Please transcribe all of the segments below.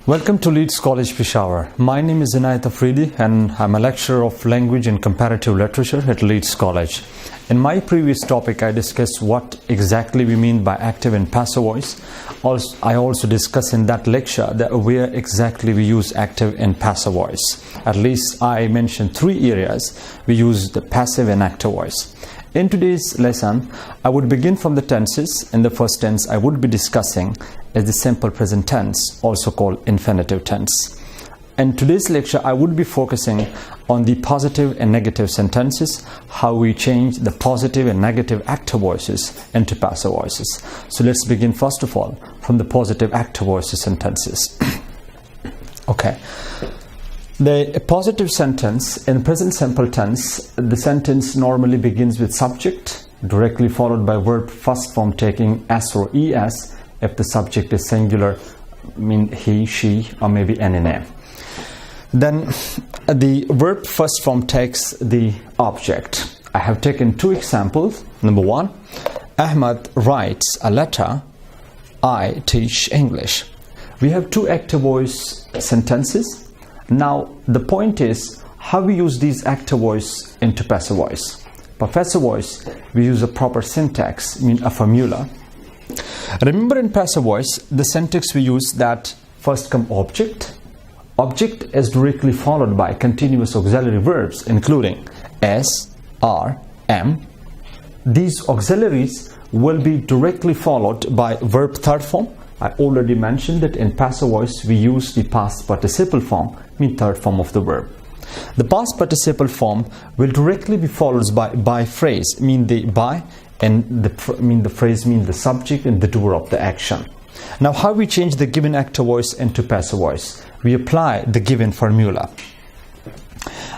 Welcome to LEEDS College Peshawar. My name is Inayat Afridi and I'm a lecturer of language and comparative literature at LEEDS College. In my previous topic, I discussed what exactly we mean by active and passive voice. I also discussed in that lecture that where exactly we use active and passive voice. At least I mentioned 3 areas we use the passive and active voice. In today's lesson, I would begin from the tenses. In the first tense, I would be discussing is the simple present tense, also called infinitive tense. In today's lecture, I would be focusing on the positive and negative sentences, how we change the positive and negative active voices into passive voices. So let's begin first of all from the positive active voices sentences. Okay. The positive sentence in present simple tense, the sentence normally begins with subject, directly followed by verb first form taking s or es if the subject is singular, mean he, she, or maybe any name. Then the verb first form takes the object. I have taken 2 examples. Number 1, Ahmad writes a letter, I teach English. We have 2 active voice sentences. Now the point is how we use these active voice into passive voice. For passive voice, we use a proper syntax, mean a formula. Remember, in passive voice, the syntax we use that first come object. Object is directly followed by continuous auxiliary verbs including s, r, m. These auxiliaries will be directly followed by verb third form. I already mentioned that in passive voice we use the past participle form, mean third form of the verb. The past participle form will directly be followed by phrase, mean the by, and the phrase mean the subject and the doer of the action. Now how we change the given active voice into passive voice? We apply the given formula.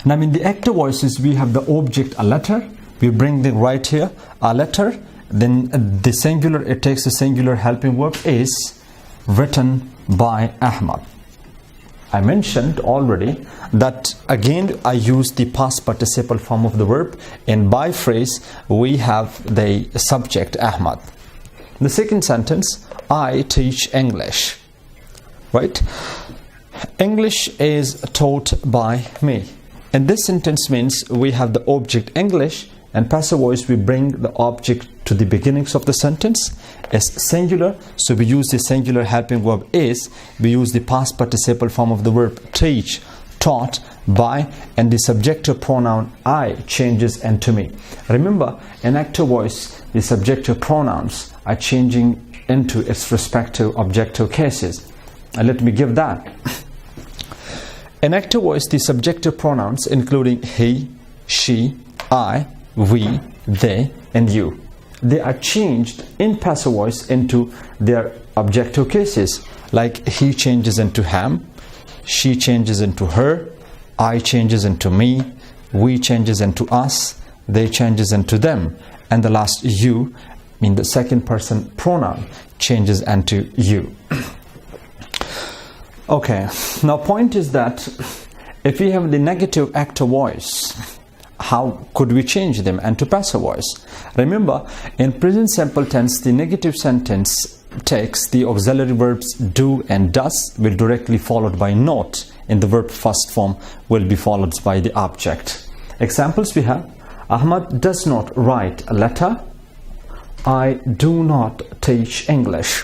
Now in the active voices we have the object a letter. We bring the right here a letter. Then the singular, it takes the singular helping verb is written by Ahmad. I mentioned already that again I use the past participle form of the verb. In by phrase we have the subject Ahmad. The second sentence, I teach English. Right? English is taught by me. And this sentence means we have the object English, and passive voice we bring the object to the beginnings of the sentence as singular, so we use the singular helping verb is, we use the past participle form of the verb teach, taught by, and the subjective pronoun I changes into me. Remember, in active voice the subjective pronouns are changing into its respective objective cases. And let me give that. In active voice the subjective pronouns including he, she, I, we, they, and you, they are changed in passive voice into their objective cases, like he changes into him, she changes into her, I changes into me, we changes into us, they changes into them, and the last you, mean the second person pronoun, changes into you. Okay, now point is that if we have the negative active voice, how could we change them into passive voice? Remember, in present simple tense, the negative sentence takes the auxiliary verbs do and does, will directly followed by not, in the verb first form will be followed by the object. Examples we have, Ahmad does not write a letter, I do not teach English.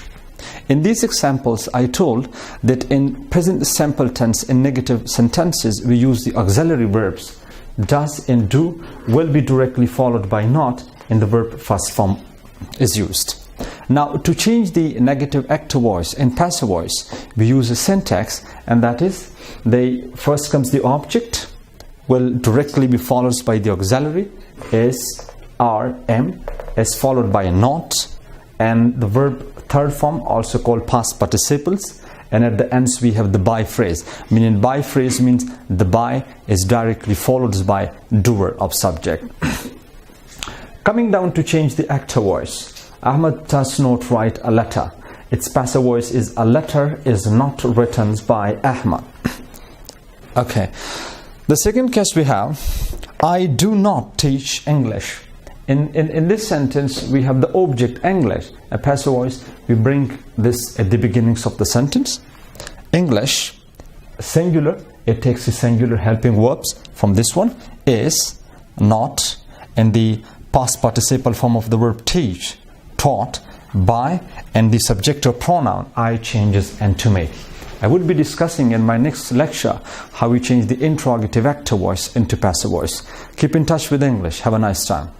In these examples, I told that in present simple tense, in negative sentences, we use the auxiliary verbs does and do will be directly followed by not, in the verb first form is used. Now to change the negative active voice in passive voice, we use a syntax, and that is the first comes the object will directly be followed by the auxiliary is, are, am, is followed by a not, and the verb third form also called past participles, and at the ends we have the by phrase, meaning by phrase means the by is directly followed by doer of subject. Coming down to change the active voice, Ahmad does not write a letter. Its passive voice is a letter is not written by Ahmad. Okay, the second case we have, I do not teach English. In this sentence we have the object English, a passive voice, we bring this at the beginnings of the sentence. English, singular, it takes the singular helping verbs from this one, is, not, and the past participle form of the verb teach, taught, by, and the subjective pronoun I changes and to make. I would be discussing in my next lecture how we change the interrogative active voice into passive voice. Keep in touch with English. Have a nice time.